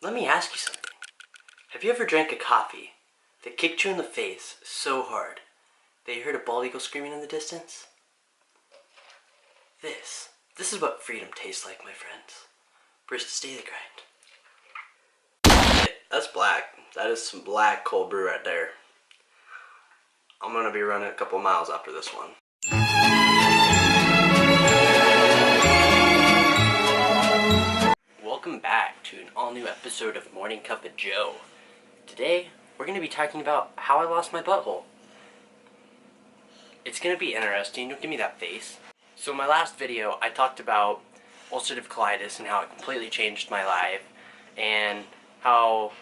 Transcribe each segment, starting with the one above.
Let me ask you something. Have you ever drank a coffee that kicked you in the face so hard that you heard a bald eagle screaming in the distance? This is what freedom tastes like, my friends. Baristas Daily Grind. That's black. That is some black cold brew right there. I'm gonna be running a couple miles after this one. Welcome back to an all-new episode of Morning Cup of Joe. Today, we're going to be talking about how I lost my butthole. It's going to be interesting. Don't give me that face. So in my last video, I talked about ulcerative colitis and how it completely changed my life, and how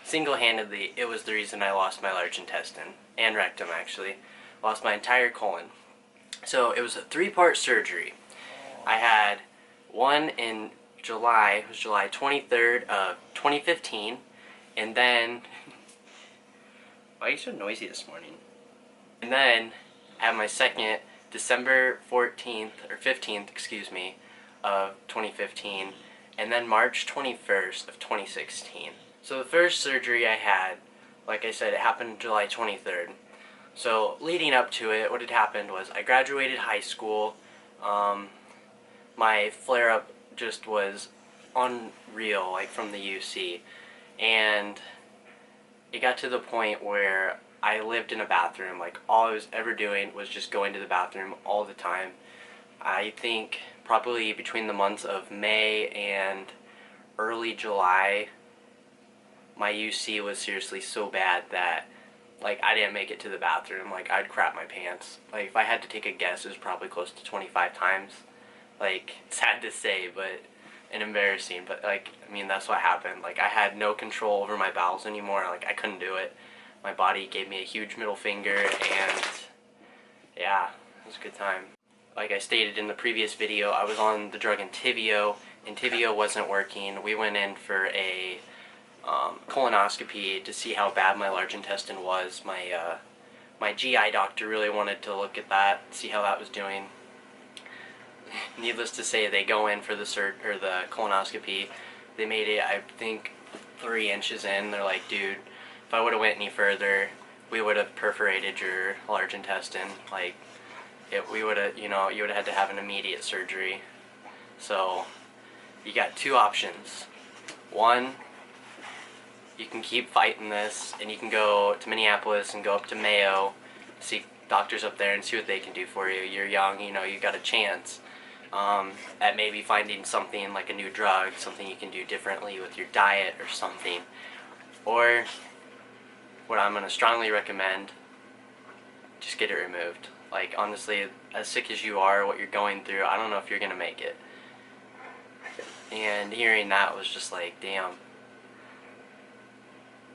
single-handedly it was the reason I lost my large intestine, and rectum actually. Lost my entire colon. So it was a 3-part surgery. I had one in July, it was July 23rd of 2015, and then, why are you so noisy this morning? And then, I had my second, December 14th, or 15th, excuse me, of 2015, and then March 21st of 2016. So the first surgery I had, like I said, it happened July 23rd. So leading up to it, what had happened was I graduated high school. My flare-up just was unreal, like from the UC, and it got to the point where I lived in a bathroom. Like, all I was ever doing was just going to the bathroom all the time. I think probably between the months of May and early July, my UC was seriously so bad that, like, I didn't make it to the bathroom. Like, I'd crap my pants. Like, if I had to take a guess, it was probably close to 25 times. Like, sad to say, and embarrassing, but, like, I mean, that's what happened. Like, I had no control over my bowels anymore. Like, I couldn't do it. My body gave me a huge middle finger, and yeah, it was a good time. Like I stated in the previous video, I was on the drug Entyvio. Entyvio wasn't working. We went in for a colonoscopy to see how bad my large intestine was. My GI doctor really wanted to look at that, see how that was doing. Needless to say, they go in for the colonoscopy. They made it, I think, 3 inches in. They're like, dude, if I would have went any further, we would have perforated your large intestine. Like, we would have, you would have had to have an immediate surgery. So, you got 2 options. One, you can keep fighting this, and you can go to Minneapolis and go up to Mayo, see doctors up there and see what they can do for you. You're young, you got a chance at maybe finding something like a new drug, something you can do differently with your diet or something. Or, what I'm going to strongly recommend, just get it removed. Like, honestly, as sick as you are, what you're going through, I don't know if you're going to make it. And hearing that was just like, damn.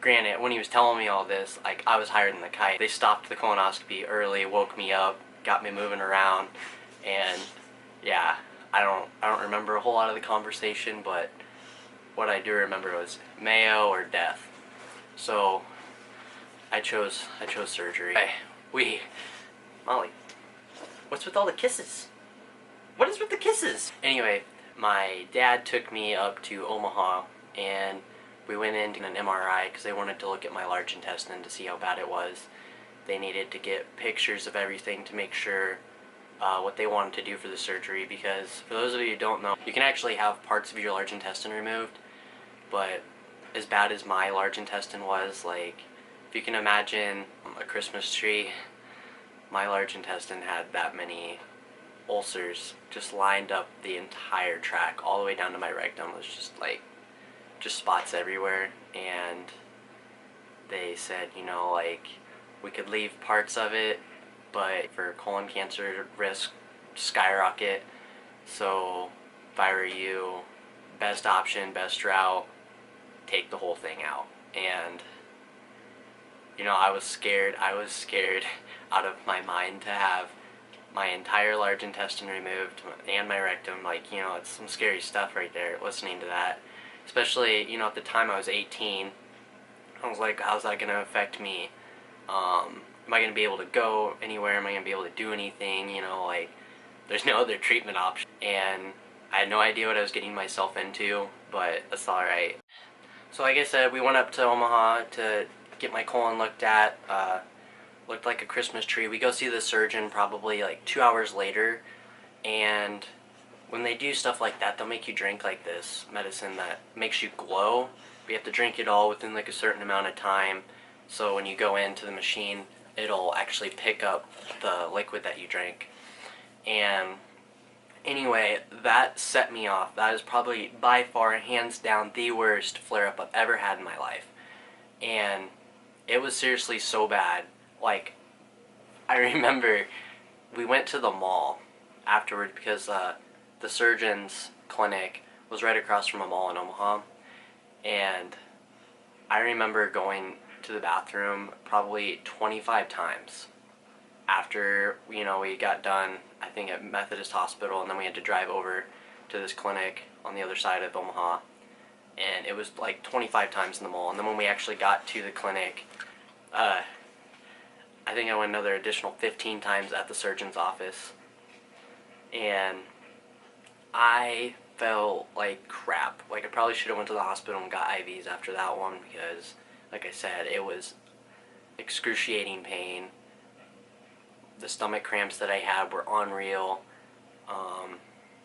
Granted, when he was telling me all this, like, I was higher than the kite. They stopped the colonoscopy early, woke me up, got me moving around, and yeah, I don't remember a whole lot of the conversation, but what I do remember was Mayo or death. So I chose surgery. Molly, what's with all the kisses? What is with the kisses? Anyway, my dad took me up to Omaha, and we went into an MRI because they wanted to look at my large intestine to see how bad it was. They needed to get pictures of everything to make sure what they wanted to do for the surgery, because for those of you who don't know, you can actually have parts of your large intestine removed, but as bad as my large intestine was, like, if you can imagine a Christmas tree, my large intestine had that many ulcers just lined up the entire track all the way down to my rectum. It was just spots everywhere, and they said, we could leave parts of it, but for colon cancer risk skyrocket, so if I were you, best option, best route, take the whole thing out. And I was scared out of my mind to have my entire large intestine removed and my rectum. Like, it's some scary stuff right there, listening to that. Especially, at the time I was 18, I was like, how's that going to affect me? Am I going to be able to go anywhere? Am I going to be able to do anything? There's no other treatment option. And I had no idea what I was getting myself into, but that's alright. So like I said, we went up to Omaha to get my colon looked at. Looked like a Christmas tree. We go see the surgeon probably like 2 hours later, and when they do stuff like that, they'll make you drink like this medicine that makes you glow. But you have to drink it all within like a certain amount of time. So when you go into the machine, it'll actually pick up the liquid that you drank. And anyway, that set me off. That is probably by far, hands down, the worst flare-up I've ever had in my life. And it was seriously so bad. Like, I remember we went to the mall afterward because the surgeon's clinic was right across from a mall in Omaha. And I remember going to the bathroom probably 25 times after, you know, we got done, I think at Methodist Hospital, and then we had to drive over to this clinic on the other side of Omaha. And it was like 25 times in the mall. And then when we actually got to the clinic, I think I went another additional 15 times at the surgeon's office. And I felt like crap. Like, I probably should have went to the hospital and got IVs after that one because, like I said, it was excruciating pain. The stomach cramps that I had were unreal. I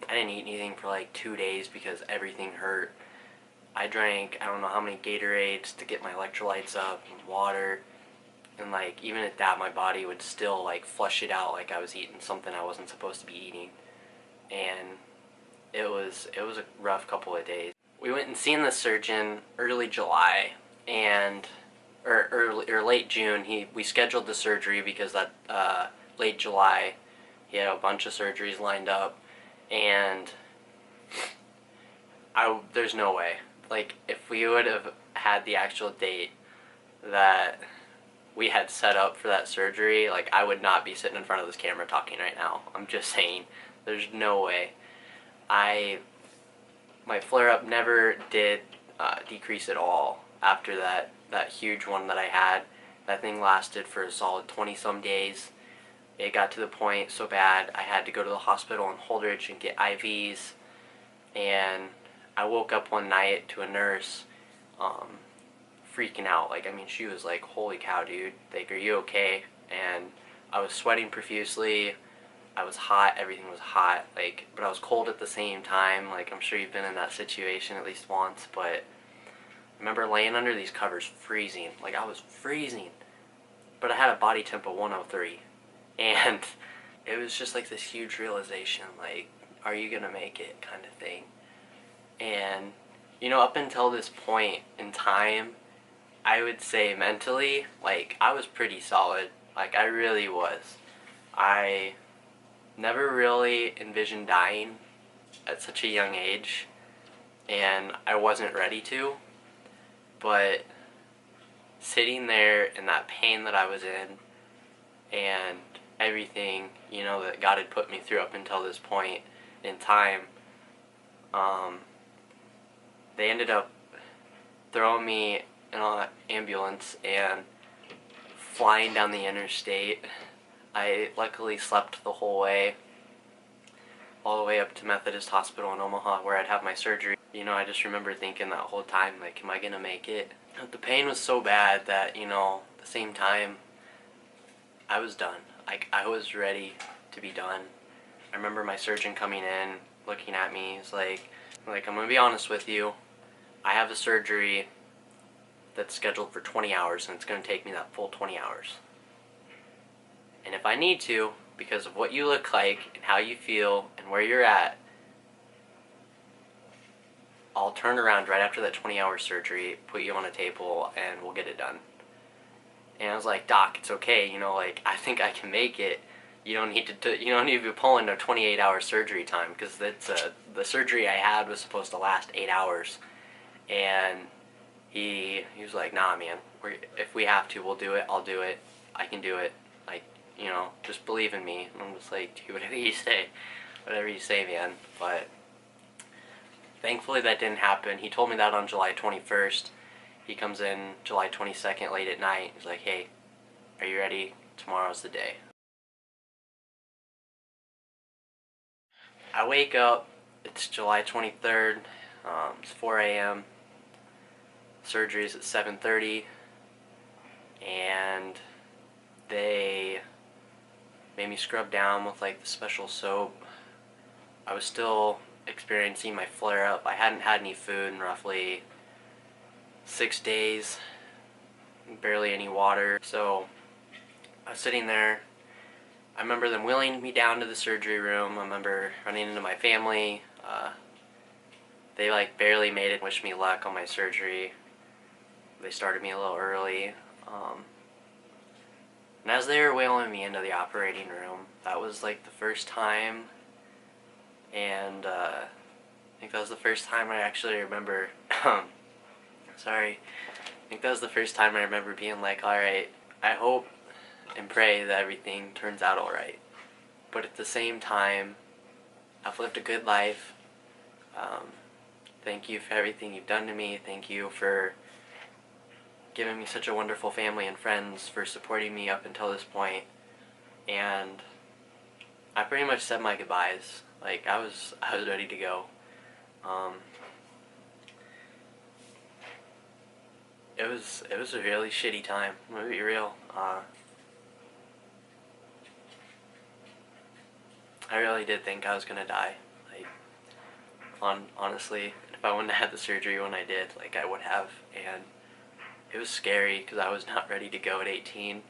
didn't eat anything for like 2 days because everything hurt. I drank I don't know how many Gatorades to get my electrolytes up and water. And like even at that, my body would still like flush it out like I was eating something I wasn't supposed to be eating. And it was a rough couple of days. We went and seen the surgeon early July, and or late June. We scheduled the surgery because that late July he had a bunch of surgeries lined up, and there's no way. Like, if we would have had the actual date that we had set up for that surgery, like, I would not be sitting in front of this camera talking right now. I'm just saying, there's no way. My flare-up never did decrease at all after that huge one that I had. That thing lasted for a solid 20-some days. It got to the point so bad I had to go to the hospital in Holdridge and get IVs, and I woke up one night to a nurse freaking out. Like, I mean, she was like, holy cow, dude, like, are you okay? And I was sweating profusely. I was hot, everything was hot, like, but I was cold at the same time. Like, I'm sure you've been in that situation at least once, but I remember laying under these covers freezing. Like, I was freezing, but I had a body temp of 103, and it was just like this huge realization, like, are you gonna make it kind of thing. And, you know, up until this point in time, I would say mentally, like, I was pretty solid. Like, I really was. I never really envisioned dying at such a young age, and I wasn't ready to, but sitting there in that pain that I was in and everything, you know, that God had put me through up until this point in time, they ended up throwing me in an ambulance and flying down the interstate. I luckily slept the whole way, all the way up to Methodist Hospital in Omaha where I'd have my surgery. You know, I just remember thinking that whole time, like, am I gonna make it? But the pain was so bad that, you know, at the same time, I was done. Like, I was ready to be done. I remember my surgeon coming in, looking at me, he's like, I'm gonna be honest with you, I have a surgery that's scheduled for 20 hours, and it's gonna take me that full 20 hours. And if I need to, because of what you look like and how you feel and where you're at, I'll turn around right after that 20-hour surgery, put you on a table, and we'll get it done. And I was like, Doc, it's okay, you know, like, I think I can make it. You don't need to be pulling a 28-hour surgery time, because the surgery I had was supposed to last 8 hours. And he was like, nah, man, if we have to, we'll do it. I'll do it. I can do it. Like, you know, just believe in me. And I'm just like, do whatever you say, man. But thankfully that didn't happen. He told me that on July 21st. He comes in July 22nd late at night. He's like, hey, are you ready? Tomorrow's the day. I wake up. It's July 23rd. It's 4 a.m. surgery is at 7:30, and they made me scrub down with like the special soap. I was still experiencing my flare-up. I hadn't had any food in roughly 6 days, barely any water. So I was sitting there. I remember them wheeling me down to the surgery room. I remember running into my family. They like barely made it, wish me luck on my surgery. They started me a little early. And as they were wheeling me into the operating room, that was like the first time, and I think that was the first time I actually remember, sorry, I think that was the first time I remember being like, alright, I hope and pray that everything turns out alright. But at the same time, I've lived a good life. Thank you for everything you've done to me. Thank you for giving me such a wonderful family and friends, for supporting me up until this point. And I pretty much said my goodbyes. Like, I was ready to go. It was a really shitty time. I'm gonna be real. I really did think I was gonna die. Like, honestly, if I wouldn't have had the surgery when I did, like, I would have. And it was scary because I was not ready to go at 18.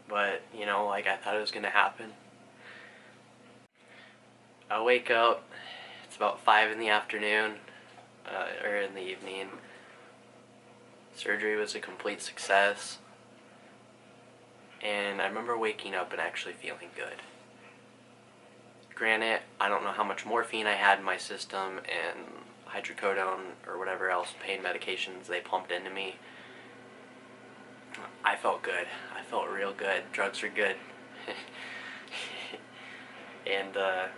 But, you know, like, I thought it was gonna happen. I wake up, it's about 5 in the afternoon, or in the evening. Surgery was a complete success. And I remember waking up and actually feeling good. Granted, I don't know how much morphine I had in my system and hydrocodone or whatever else pain medications they pumped into me. I felt good. I felt real good. Drugs are good. And I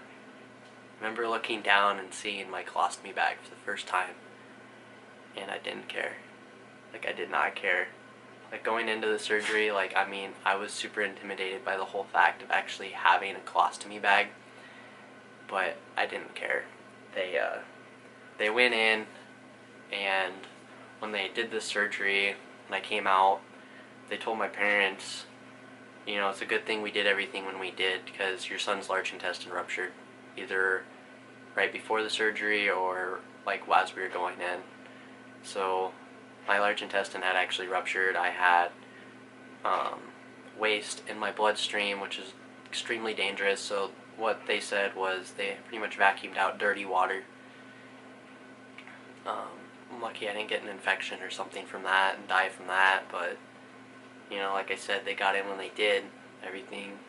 remember looking down and seeing my colostomy bag for the first time, and I didn't care. Like, I did not care. Like, going into the surgery, like, I mean, I was super intimidated by the whole fact of actually having a colostomy bag, but I didn't care. They went in, and when they did the surgery, and I came out, they told my parents, you know, it's a good thing we did everything when we did, because your son's large intestine ruptured, either right before the surgery or, like, as we were going in. So my large intestine had actually ruptured. I had waste in my bloodstream, which is extremely dangerous. So what they said was they pretty much vacuumed out dirty water. I'm lucky I didn't get an infection or something from that and die from that, but, you know, like I said, they got in when they did. Everything